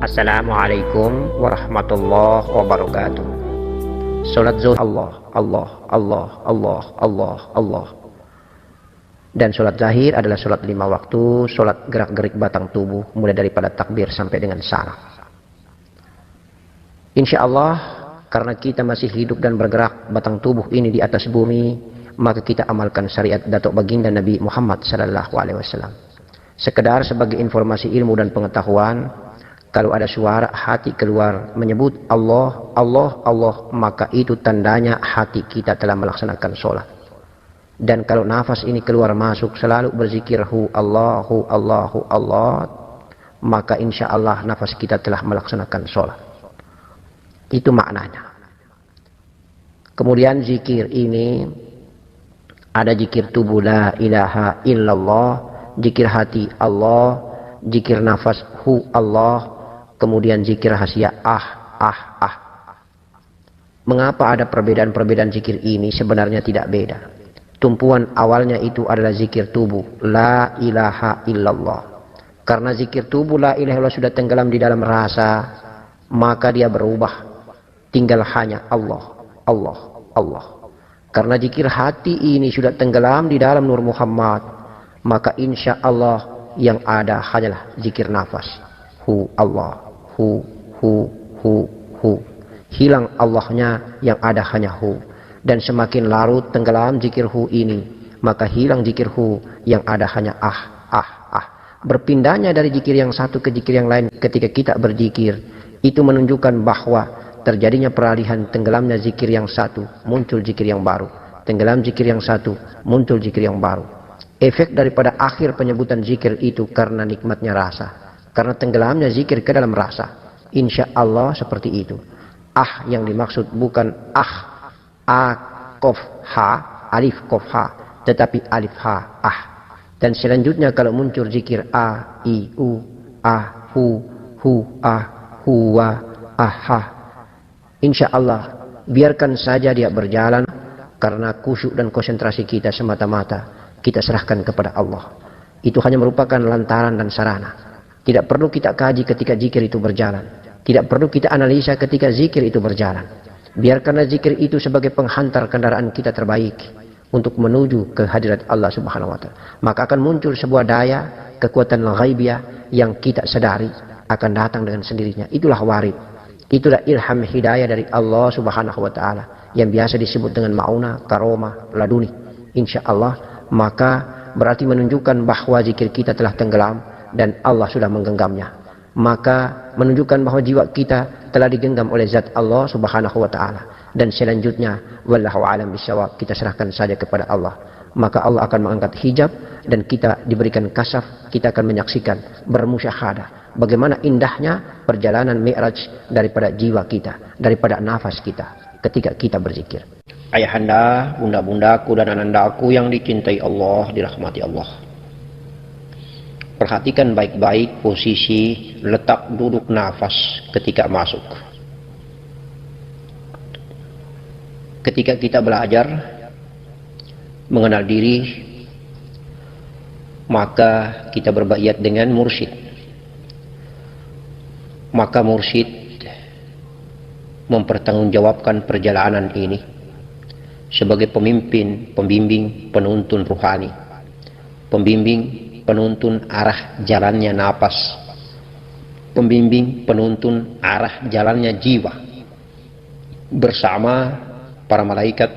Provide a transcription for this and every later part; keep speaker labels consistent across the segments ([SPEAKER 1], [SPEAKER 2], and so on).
[SPEAKER 1] Assalamualaikum warahmatullahi wabarakatuh. Salat zuhur Allah, Allah, Allah, Allah, Allah, Allah. Dan salat zahir adalah salat 5 waktu, salat gerak-gerik batang tubuh mulai daripada takbir sampai dengan salam. Insya Allah, karena kita masih hidup dan bergerak batang tubuh ini di atas bumi, maka kita amalkan syariat Datuk Baginda Nabi Muhammad SAW. Sekedar sebagai informasi ilmu dan pengetahuan, kalau ada suara hati keluar menyebut Allah, Allah, Allah, maka itu tandanya hati kita telah melaksanakan sholat. Dan kalau nafas ini keluar masuk selalu berzikir hu Allahu, Allahu, Allah, maka insya Allah nafas kita telah melaksanakan sholat. Itu maknanya. Kemudian zikir ini ada zikir tubuh la ilaha illallah, zikir hati Allah, zikir nafas hu Allah, kemudian zikir rahasia ah. Mengapa ada perbedaan-perbedaan zikir ini? Sebenarnya tidak beda. Tumpuan awalnya itu adalah zikir tubuh la ilaha illallah. Karena zikir tubuh la ilaha illallah sudah tenggelam di dalam rasa, maka dia berubah, tinggal hanya Allah, Allah, Allah. Karena zikir hati ini sudah tenggelam di dalam nur Muhammad, maka insya Allah yang ada hanyalah zikir nafas hu Allah, hu. Hilang Allahnya, yang ada hanya hu. Dan semakin larut tenggelam zikir hu ini, maka hilang zikir hu, yang ada hanya ah. Berpindahnya dari zikir yang satu ke zikir yang lain ketika kita berzikir, itu menunjukkan bahwa terjadinya peralihan, tenggelamnya zikir yang satu, muncul zikir yang baru. Tenggelam zikir yang satu, muncul zikir yang baru. Efek daripada akhir penyebutan zikir itu karena nikmatnya rasa. Karena tenggelamnya zikir ke dalam rasa. Insya Allah seperti itu. Ah yang dimaksud bukan kof ha, alif kof ha, tetapi alif ha, ah. Dan selanjutnya kalau muncul zikir a, i, u, ah, hu, ah, huwa, ha. Insya Allah biarkan saja dia berjalan, karena khusyuk dan konsentrasi kita semata-mata kita serahkan kepada Allah. Itu hanya merupakan lantaran dan sarana. Tidak perlu kita kaji ketika zikir itu berjalan. Tidak perlu kita analisa ketika zikir itu berjalan. Biarkanlah zikir itu sebagai penghantar kendaraan kita terbaik untuk menuju ke hadirat Allah Subhanahu wa Ta'ala. Maka akan muncul sebuah daya, kekuatan ghaibiyah yang kita sadari akan datang dengan sendirinya. Itulah warid. Itulah ilham hidayah dari Allah Subhanahu wa Ta'ala yang biasa disebut dengan mauna, karomah, laduni. Insya Allah, maka berarti menunjukkan bahwa zikir kita telah tenggelam dan Allah sudah menggenggamnya. Maka menunjukkan bahwa jiwa kita telah digenggam oleh zat Allah Subhanahu wa Ta'ala. Dan selanjutnya wallahu a'lam bishawab, kita serahkan saja kepada Allah. Maka Allah akan mengangkat hijab dan kita diberikan kasaf. Kita akan menyaksikan, bermusyahadah bagaimana indahnya perjalanan mi'raj daripada jiwa kita, daripada nafas kita ketika kita berzikir. Ayahanda, bunda-bundaku dan anandaku yang dicintai Allah, dirahmati Allah. Perhatikan baik-baik posisi letak duduk nafas ketika masuk. Ketika kita belajar mengenal diri, maka kita berbaiat dengan mursyid. Maka mursyid mempertanggungjawabkan perjalanan ini sebagai pemimpin, pembimbing, penuntun ruhani, pembimbing, penuntun arah jalannya napas, pembimbing, penuntun arah jalannya jiwa, bersama para malaikat,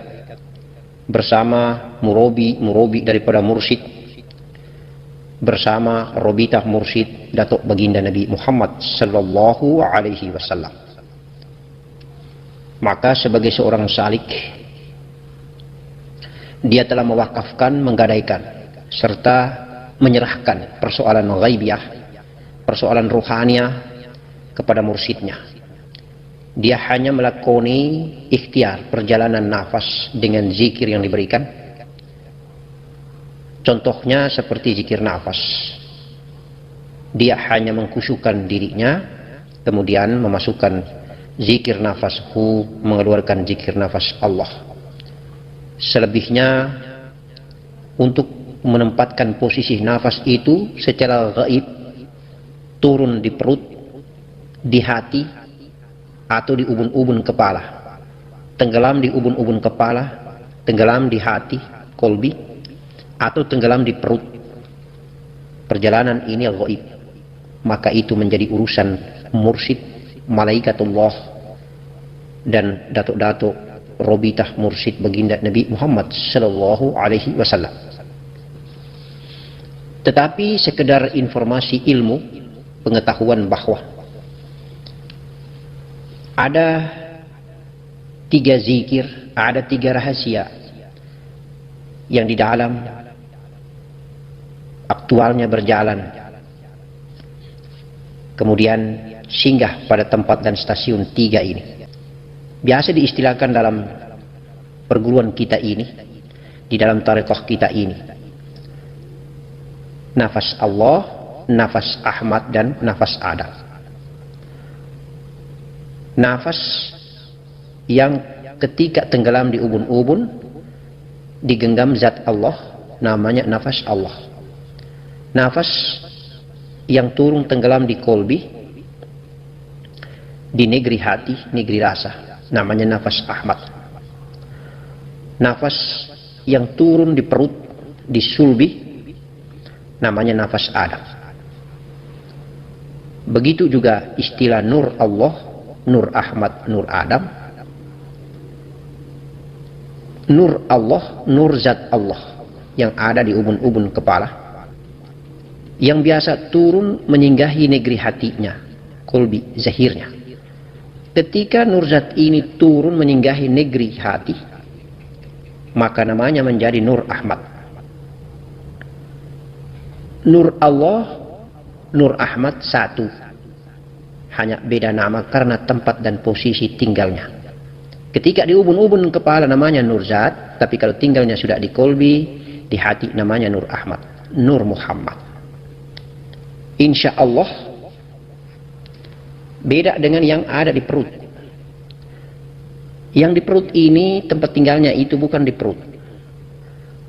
[SPEAKER 1] bersama murobi daripada mursyid, bersama robitah mursyid Datuk Baginda Nabi Muhammad sallallahu alaihi wasallam. Maka sebagai seorang salik, dia telah mewakafkan, menggadaikan, serta menyerahkan persoalan ghaibiyah, persoalan ruhaniah kepada mursyidnya. Dia hanya melakoni ikhtiar perjalanan nafas dengan zikir yang diberikan. Contohnya seperti zikir nafas. Dia hanya mengkhusyukkan dirinya, kemudian memasukkan zikir nafas hu, mengeluarkan zikir nafas Allah. Selebihnya untuk menempatkan posisi nafas itu secara gaib, turun di perut, di hati atau di ubun-ubun kepala, tenggelam di ubun-ubun kepala, tenggelam di hati, kolbi, atau tenggelam di perut. Perjalanan ini al-ghaib, maka itu menjadi urusan mursyid, malaikatullah, dan datuk-datuk robitah mursyid baginda Nabi Muhammad sallallahu alaihi wasallam. Tetapi sekedar informasi ilmu, pengetahuan bahwa ada 3 zikir, ada 3 rahasia yang di dalam aktualnya berjalan, kemudian singgah pada tempat dan stasiun 3 ini. Biasa diistilahkan dalam perguruan kita ini, di dalam tarekat kita ini, nafas Allah, nafas Ahmad, dan nafas Adam. Nafas yang ketika tenggelam di ubun-ubun digenggam zat Allah, namanya nafas Allah. Nafas yang turun tenggelam di kolbi, di negeri hati, negeri rasa, namanya nafas Ahmad. Nafas yang turun di perut, di sulbi, namanya nafas Adam. Begitu juga istilah Nur Allah, Nur Ahmad, Nur Adam. Nur Allah, Nur Zat Allah yang ada di ubun-ubun kepala, yang biasa turun menyinggahi negeri hatinya, kolbi, zahirnya. Ketika Nur Zat ini turun menyinggahi negeri hati, maka namanya menjadi Nur Ahmad. Nur Allah, Nur Ahmad satu, hanya beda nama karena tempat dan posisi tinggalnya. Ketika di ubun-ubun kepala namanya Nur Zat, tapi kalau tinggalnya sudah di kolbi, di hati namanya Nur Ahmad, Nur Muhammad. Insya Allah beda dengan yang ada di perut. Yang di perut ini tempat tinggalnya itu bukan di perut.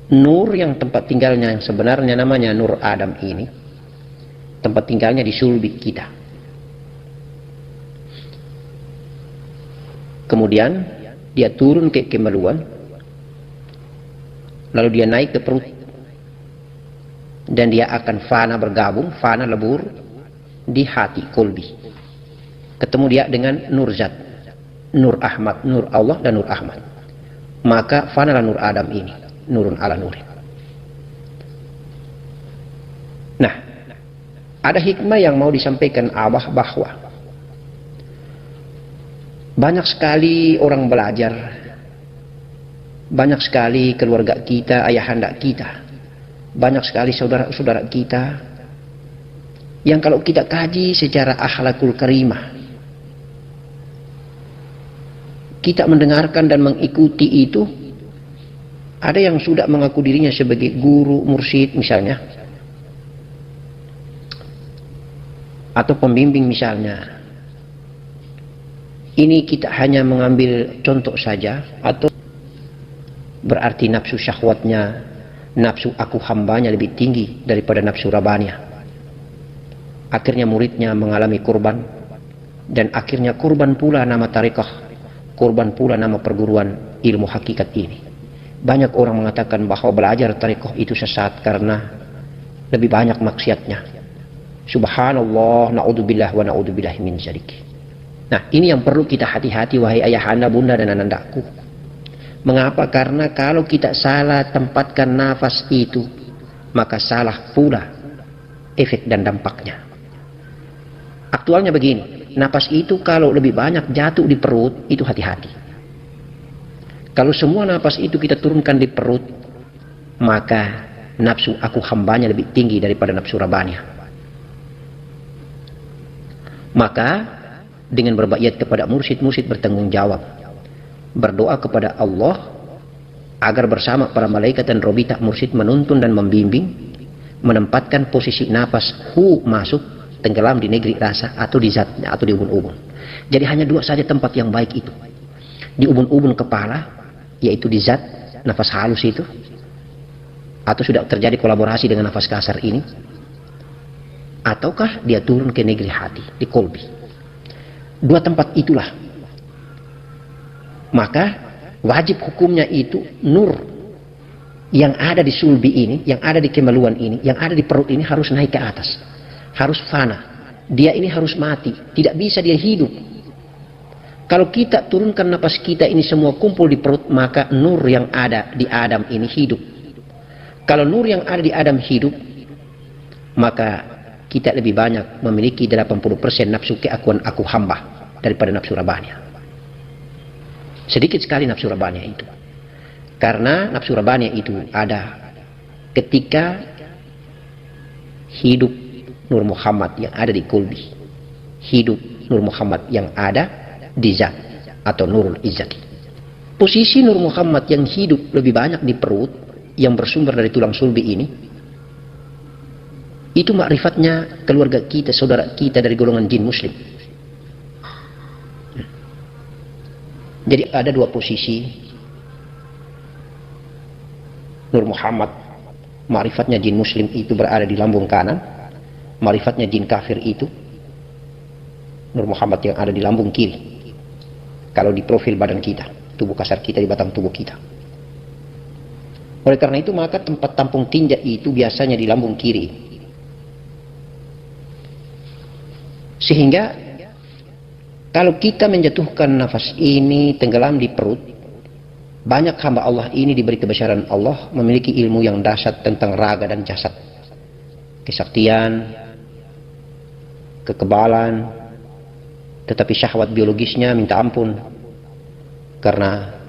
[SPEAKER 1] Nur yang tempat tinggalnya yang sebenarnya namanya Nur Adam ini, tempat tinggalnya di sulbi kita. Kemudian dia turun ke kemaluan, lalu dia naik ke perut, dan dia akan fana bergabung, fana lebur di hati, kolbi. Ketemu dia dengan Nur Zat, Nur Ahmad, Nur Allah, dan Nur Ahmad. Maka fanalah Nur Adam ini, nurun ala nurin. Nah, ada hikmah yang mau disampaikan Abah bahwa banyak sekali orang belajar, banyak sekali keluarga kita, ayahanda kita, banyak sekali saudara-saudara kita yang kalau kita kaji secara akhlakul karimah, kita mendengarkan dan mengikuti itu, ada yang sudah mengaku dirinya sebagai guru, mursyid misalnya, atau pembimbing misalnya. Ini kita hanya mengambil contoh saja, atau berarti nafsu syahwatnya, nafsu aku hambanya lebih tinggi daripada nafsu rabbaniyah. Akhirnya muridnya mengalami kurban, dan akhirnya kurban pula nama tarekah, kurban pula nama perguruan ilmu hakikat ini. Banyak orang mengatakan bahwa belajar tarekah itu sesat karena lebih banyak maksiatnya. Subhanallah, na'udzubillah wa na'udzubillah min dzalik. Nah, ini yang perlu kita hati-hati wahai ayahanda, bunda, dan anandaku. Mengapa? Karena kalau kita salah tempatkan nafas itu, maka salah pula efek dan dampaknya. Aktualnya begini, nafas itu kalau lebih banyak jatuh di perut, itu hati-hati. Kalau semua nafas itu kita turunkan di perut, maka nafsu aku hambanya lebih tinggi daripada nafsu rabbaniyah. Maka dengan berbaiat kepada mursyid-mursyid bertanggung jawab, berdoa kepada Allah agar bersama para malaikat dan robita mursyid menuntun dan membimbing, menempatkan posisi nafas hu masuk tenggelam di negeri rasa atau di zatnya atau di ubun-ubun. Jadi hanya 2 saja tempat yang baik itu, di ubun-ubun kepala, yaitu di zat nafas halus itu, atau sudah terjadi kolaborasi dengan nafas kasar ini, ataukah dia turun ke negeri hati, di kolbi. Dua tempat itulah. Maka wajib hukumnya itu nur yang ada di sulbi ini, yang ada di kemaluan ini, yang ada di perut ini harus naik ke atas. Harus fana. Dia ini harus mati. Tidak bisa dia hidup. Kalau kita turunkan napas kita ini semua kumpul di perut, maka nur yang ada di Adam ini hidup. Kalau nur yang ada di Adam hidup, maka kita lebih banyak memiliki 80% nafsu keakuan aku hamba daripada nafsu rabania. Sedikit sekali nafsu rabania itu. Karena nafsu rabania itu ada ketika hidup Nur Muhammad yang ada di kolbi, hidup Nur Muhammad yang ada di zat atau Nurul Izzati. Posisi Nur Muhammad yang hidup lebih banyak di perut, yang bersumber dari tulang sulbi ini, itu makrifatnya keluarga kita, saudara kita dari golongan jin muslim. Jadi ada dua posisi. Nur Muhammad, makrifatnya jin muslim itu berada di lambung kanan, makrifatnya jin kafir itu Nur Muhammad yang ada di lambung kiri. Kalau di profil badan kita, tubuh kasar kita, di batang tubuh kita. Oleh karena itu maka tempat tampung tinja itu biasanya di lambung kiri. Sehingga kalau kita menjatuhkan nafas ini tenggelam di perut, banyak hamba Allah ini diberi kebesaran Allah memiliki ilmu yang dahsyat tentang raga dan jasad. Kesaktian, kekebalan, tetapi syahwat biologisnya minta ampun. Karena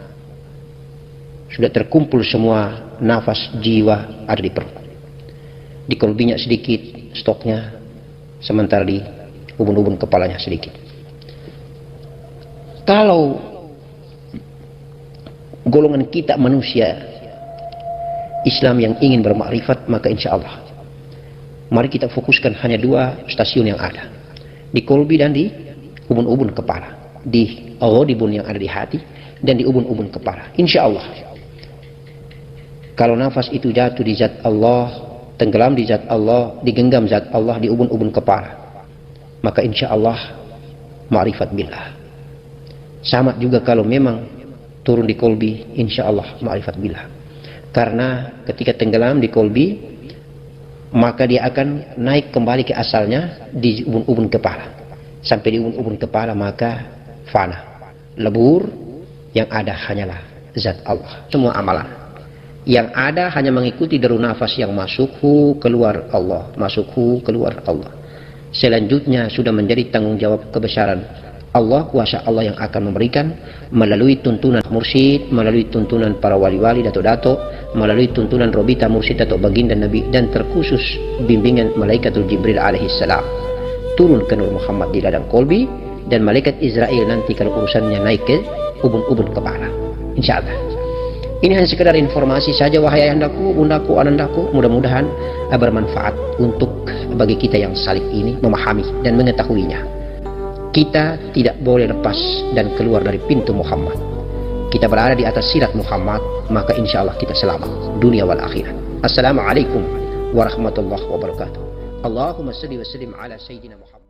[SPEAKER 1] sudah terkumpul semua nafas jiwa ada di perut. Di kolbinya sedikit stoknya, sementara di ubun-ubun kepalanya sedikit. Kalau golongan kita manusia Islam yang ingin bermakrifat, maka insya Allah mari kita fokuskan hanya dua stasiun yang ada, di kolbi dan di ubun-ubun kepala, di ghodibun yang ada di hati dan di ubun-ubun kepala. Insya Allah kalau nafas itu jatuh di zat Allah, tenggelam di zat Allah, digenggam zat Allah di ubun-ubun kepala, maka insya Allah ma'rifat billah. Sama juga kalau memang turun di kolbi, insya Allah ma'rifat billah. Karena ketika tenggelam di kolbi, maka dia akan naik kembali ke asalnya di ubun-ubun kepala. Sampai di ubun-ubun kepala maka fana, lebur, yang ada hanyalah zat Allah. Semua amalan yang ada hanya mengikuti deru nafas yang masuk hu keluar Allah, masuk hu keluar Allah. Selanjutnya sudah menjadi tanggung jawab kebesaran Allah, kuasa Allah yang akan memberikan melalui tuntunan mursyid, melalui tuntunan para wali-wali, dato-dato, melalui tuntunan Robita mursyid atau baginda Nabi, dan terkhusus bimbingan Malaikatul Jibril alaihissalam turun ke Nur Muhammad di ladang kolbi, dan malaikat Israel nanti kalau urusannya naik ke ubun-ubun kepala. Insya Allah. Ini hanya sekedar informasi saja, wahai ayandaku, bundaku, anandaku. Mudah-mudahan bermanfaat untuk bagi kita yang salib ini memahami dan mengetahuinya. Kita tidak boleh lepas dan keluar dari pintu Muhammad. Kita berada di atas sirat Muhammad, maka insya Allah kita selamat dunia wal akhirat. Assalamualaikum warahmatullahi wabarakatuh. Allahumma salli wa sallim ala Sayyidina Muhammad.